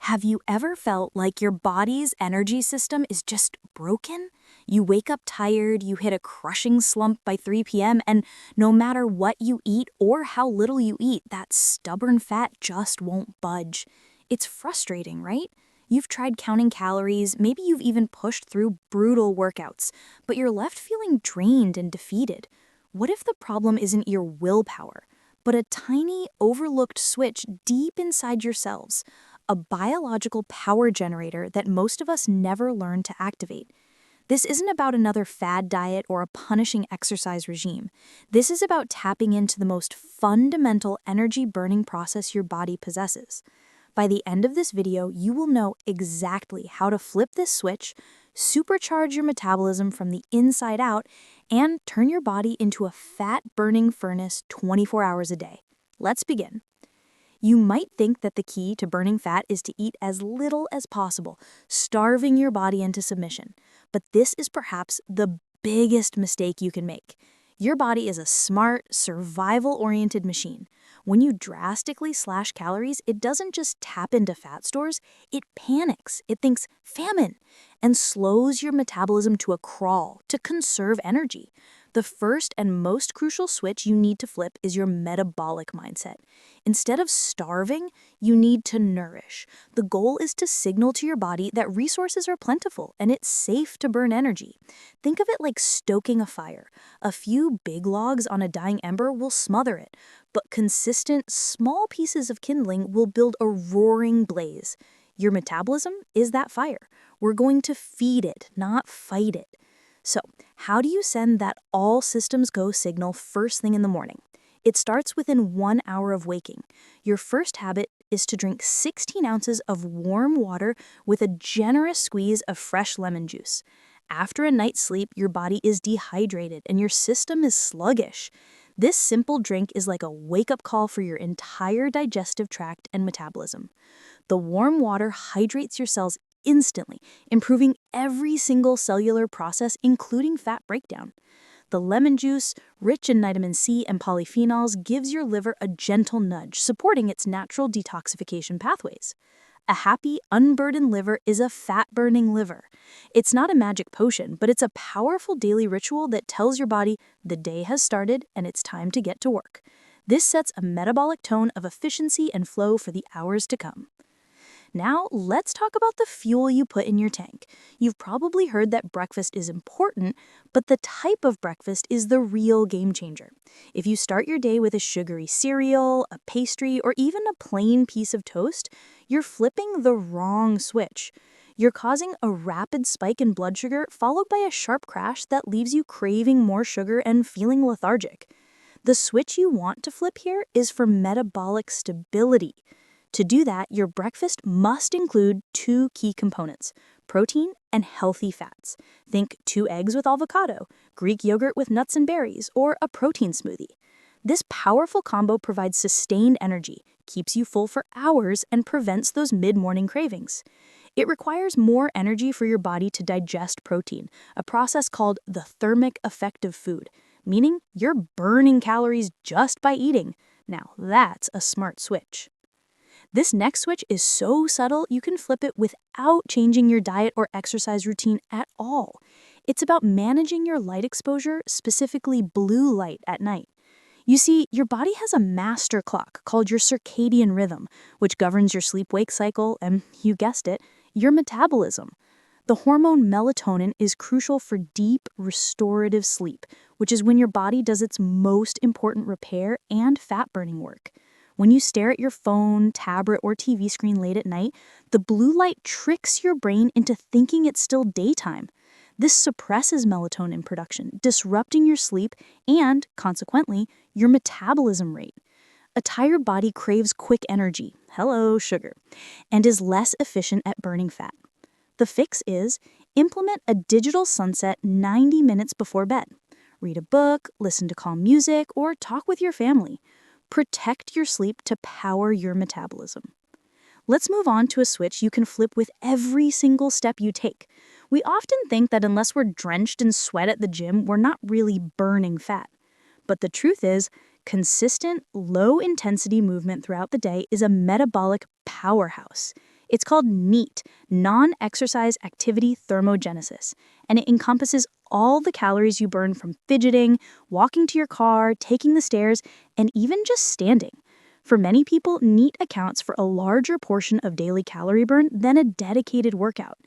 Have you ever felt like your body's energy system is just broken? You wake up tired, you hit a crushing slump by 3 p.m., and no matter what you eat or how little you eat, that stubborn fat just won't budge. It's frustrating, right? You've tried counting calories, maybe you've even pushed through brutal workouts, but you're left feeling drained and defeated. What if the problem isn't your willpower, but a tiny, overlooked switch deep inside your cells? A biological power generator that most of us never learn to activate. This isn't about another fad diet or a punishing exercise regime. This is about tapping into the most fundamental energy-burning process your body possesses. By the end of this video, you will know exactly how to flip this switch, supercharge your metabolism from the inside out, and turn your body into a fat-burning furnace 24 hours a day. Let's begin. You might think that the key to burning fat is to eat as little as possible, starving your body into submission. But this is perhaps the biggest mistake you can make. Your body is a smart, survival-oriented machine. When you drastically slash calories, it doesn't just tap into fat stores, it panics. It thinks famine and slows your metabolism to a crawl to conserve energy. The first and most crucial switch you need to flip is your metabolic mindset. Instead of starving, you need to nourish. The goal is to signal to your body that resources are plentiful and it's safe to burn energy. Think of it like stoking a fire. A few big logs on a dying ember will smother it, but consistent, small pieces of kindling will build a roaring blaze. Your metabolism is that fire. We're going to feed it, not fight it. So, how do you send that all systems go signal first thing in the morning? It starts within 1 hour of waking. Your first habit is to drink 16 ounces of warm water with a generous squeeze of fresh lemon juice. After a night's sleep, your body is dehydrated and your system is sluggish. This simple drink is like a wake-up call for your entire digestive tract and metabolism. The warm water hydrates your cells instantly, improving every single cellular process, including fat breakdown. The lemon juice, rich in vitamin C and polyphenols, gives your liver a gentle nudge, supporting its natural detoxification pathways. A happy, unburdened liver is a fat-burning liver. It's not a magic potion, but it's a powerful daily ritual that tells your body the day has started and it's time to get to work. This sets a metabolic tone of efficiency and flow for the hours to come. Now, let's talk about the fuel you put in your tank. You've probably heard that breakfast is important, but the type of breakfast is the real game changer. If you start your day with a sugary cereal, a pastry, or even a plain piece of toast, you're flipping the wrong switch. You're causing a rapid spike in blood sugar followed by a sharp crash that leaves you craving more sugar and feeling lethargic. The switch you want to flip here is for metabolic stability. To do that, your breakfast must include 2 key components: protein and healthy fats. Think 2 eggs with avocado, Greek yogurt with nuts and berries, or a protein smoothie. This powerful combo provides sustained energy, keeps you full for hours, and prevents those mid-morning cravings. It requires more energy for your body to digest protein, a process called the thermic effect of food, meaning you're burning calories just by eating. Now, that's a smart switch. This next switch is so subtle you can flip it without changing your diet or exercise routine at all. It's about managing your light exposure, specifically blue light at night. You see, your body has a master clock called your circadian rhythm, which governs your sleep-wake cycle and, you guessed it, your metabolism. The hormone melatonin is crucial for deep, restorative sleep, which is when your body does its most important repair and fat-burning work. When you stare at your phone, tablet, or TV screen late at night, the blue light tricks your brain into thinking it's still daytime. This suppresses melatonin production, disrupting your sleep and, consequently, your metabolism rate. A tired body craves quick energy, hello, sugar, and is less efficient at burning fat. The fix is implement a digital sunset 90 minutes before bed. Read a book, listen to calm music, or talk with your family. Protect your sleep to power your metabolism. Let's move on to a switch you can flip with every single step you take. We often think that unless we're drenched in sweat at the gym, we're not really burning fat. But the truth is, consistent, low-intensity movement throughout the day is a metabolic powerhouse. It's called NEAT, non-exercise activity thermogenesis, and it encompasses all the calories you burn from fidgeting, walking to your car, taking the stairs, and even just standing. For many people, NEAT accounts for a larger portion of daily calorie burn than a dedicated workout.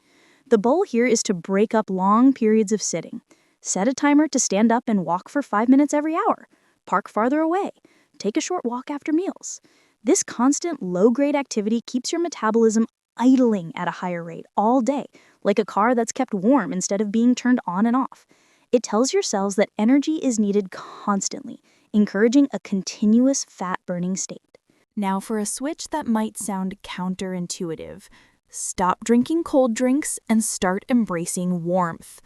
The goal here is to break up long periods of sitting. Set a timer to stand up and walk for 5 minutes every hour. Park farther away. Take a short walk after meals. This constant low-grade activity keeps your metabolism idling at a higher rate all day, like a car that's kept warm instead of being turned on and off. It tells your cells that energy is needed constantly, encouraging a continuous fat-burning state. Now for a switch that might sound counterintuitive. Stop drinking cold drinks and start embracing warmth.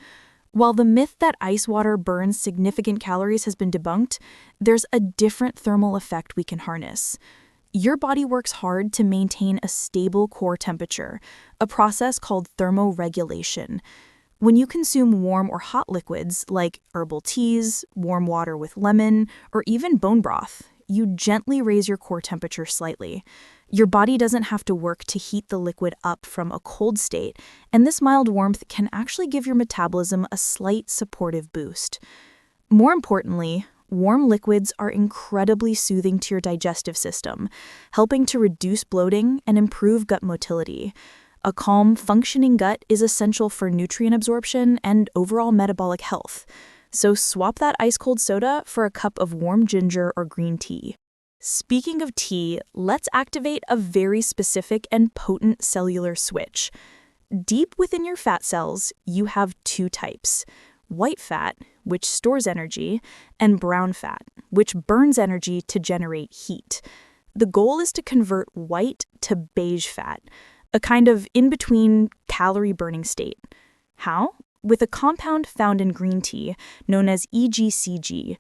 While the myth that ice water burns significant calories has been debunked, there's a different thermal effect we can harness. Your body works hard to maintain a stable core temperature, a process called thermoregulation. When you consume warm or hot liquids like herbal teas, warm water with lemon, or even bone broth, you gently raise your core temperature slightly. Your body doesn't have to work to heat the liquid up from a cold state, and this mild warmth can actually give your metabolism a slight supportive boost. More importantly, warm liquids are incredibly soothing to your digestive system, helping to reduce bloating and improve gut motility. A calm, functioning gut is essential for nutrient absorption and overall metabolic health. So swap that ice-cold soda for a cup of warm ginger or green tea. Speaking of tea, let's activate a very specific and potent cellular switch. Deep within your fat cells, you have two types: white fat, which stores energy, and brown fat, which burns energy to generate heat. The goal is to convert white to beige fat, a kind of in-between calorie-burning state. How? With a compound found in green tea known as EGCG.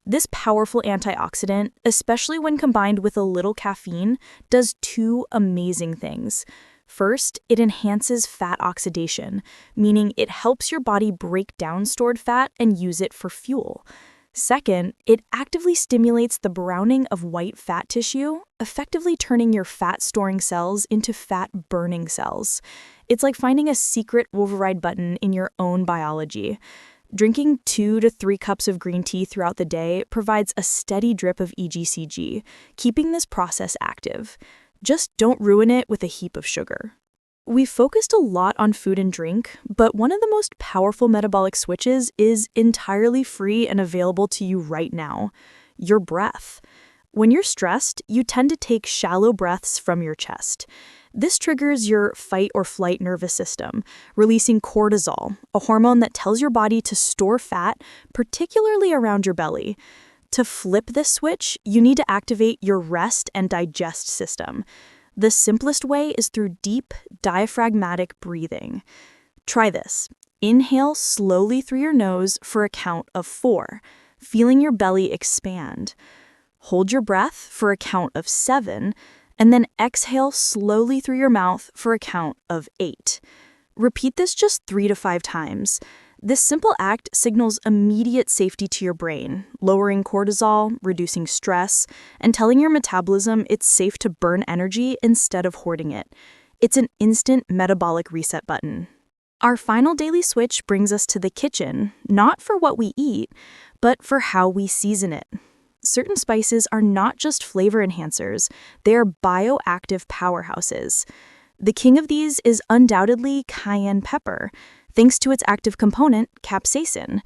This powerful antioxidant, especially when combined with a little caffeine, does two amazing things. First, it enhances fat oxidation, meaning it helps your body break down stored fat and use it for fuel. Second, it actively stimulates the browning of white fat tissue, effectively turning your fat-storing cells into fat-burning cells. It's like finding a secret override button in your own biology. Drinking 2 to 3 cups of green tea throughout the day provides a steady drip of EGCG, keeping this process active. Just don't ruin it with a heap of sugar. We've focused a lot on food and drink, but one of the most powerful metabolic switches is entirely free and available to you right now: your breath. When you're stressed, you tend to take shallow breaths from your chest. This triggers your fight or flight nervous system, releasing cortisol, a hormone that tells your body to store fat, particularly around your belly. To flip this switch, you need to activate your rest and digest system. The simplest way is through deep, diaphragmatic breathing. Try this. Inhale slowly through your nose for a count of 4, feeling your belly expand. Hold your breath for a count of 7, and then exhale slowly through your mouth for a count of 8. Repeat this just 3 to 5 times. This simple act signals immediate safety to your brain, lowering cortisol, reducing stress, and telling your metabolism it's safe to burn energy instead of hoarding it. It's an instant metabolic reset button. Our final daily switch brings us to the kitchen, not for what we eat, but for how we season it. Certain spices are not just flavor enhancers, they are bioactive powerhouses. The king of these is undoubtedly cayenne pepper, thanks to its active component, capsaicin.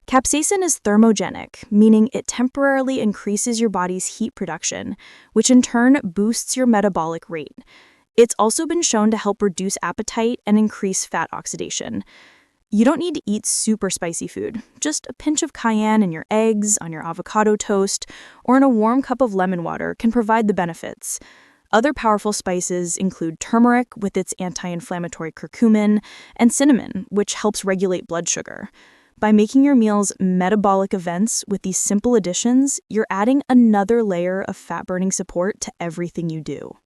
Capsaicin is thermogenic, meaning it temporarily increases your body's heat production, which in turn boosts your metabolic rate. It's also been shown to help reduce appetite and increase fat oxidation. You don't need to eat super spicy food. Just a pinch of cayenne in your eggs, on your avocado toast, or in a warm cup of lemon water can provide the benefits. Other powerful spices include turmeric with its anti-inflammatory curcumin, and cinnamon, which helps regulate blood sugar. By making your meals metabolic events with these simple additions, you're adding another layer of fat-burning support to everything you do.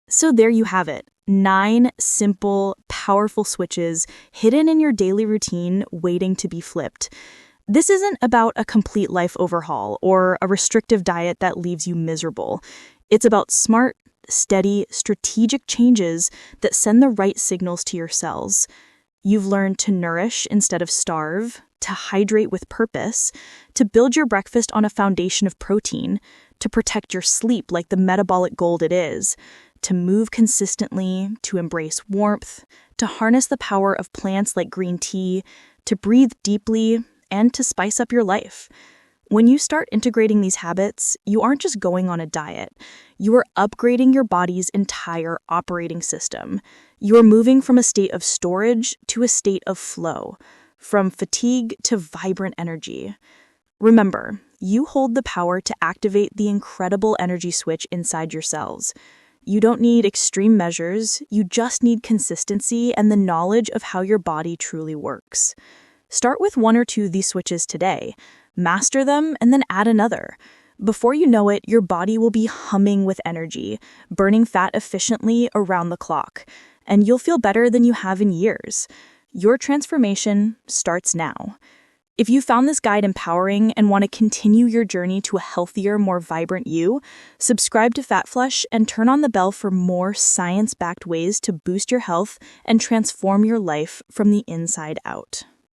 So there you have it, 9 simple, powerful switches hidden in your daily routine waiting to be flipped. This isn't about a complete life overhaul or a restrictive diet that leaves you miserable. It's about smart, steady, strategic changes that send the right signals to your cells. You've learned to nourish instead of starve, to hydrate with purpose, to build your breakfast on a foundation of protein, to protect your sleep like the metabolic gold it is, to move consistently, to embrace warmth, to harness the power of plants like green tea, to breathe deeply, and to spice up your life. When you start integrating these habits, you aren't just going on a diet. You are upgrading your body's entire operating system. You are moving from a state of storage to a state of flow, from fatigue to vibrant energy. Remember, you hold the power to activate the incredible energy switch inside your cells. You don't need extreme measures, you just need consistency and the knowledge of how your body truly works. Start with 1 or 2 of these switches today. Master them and then add another. Before you know it, your body will be humming with energy, burning fat efficiently around the clock, and you'll feel better than you have in years. Your transformation starts now. If you found this guide empowering and want to continue your journey to a healthier, more vibrant you, subscribe to Fat Flush and turn on the bell for more science-backed ways to boost your health and transform your life from the inside out.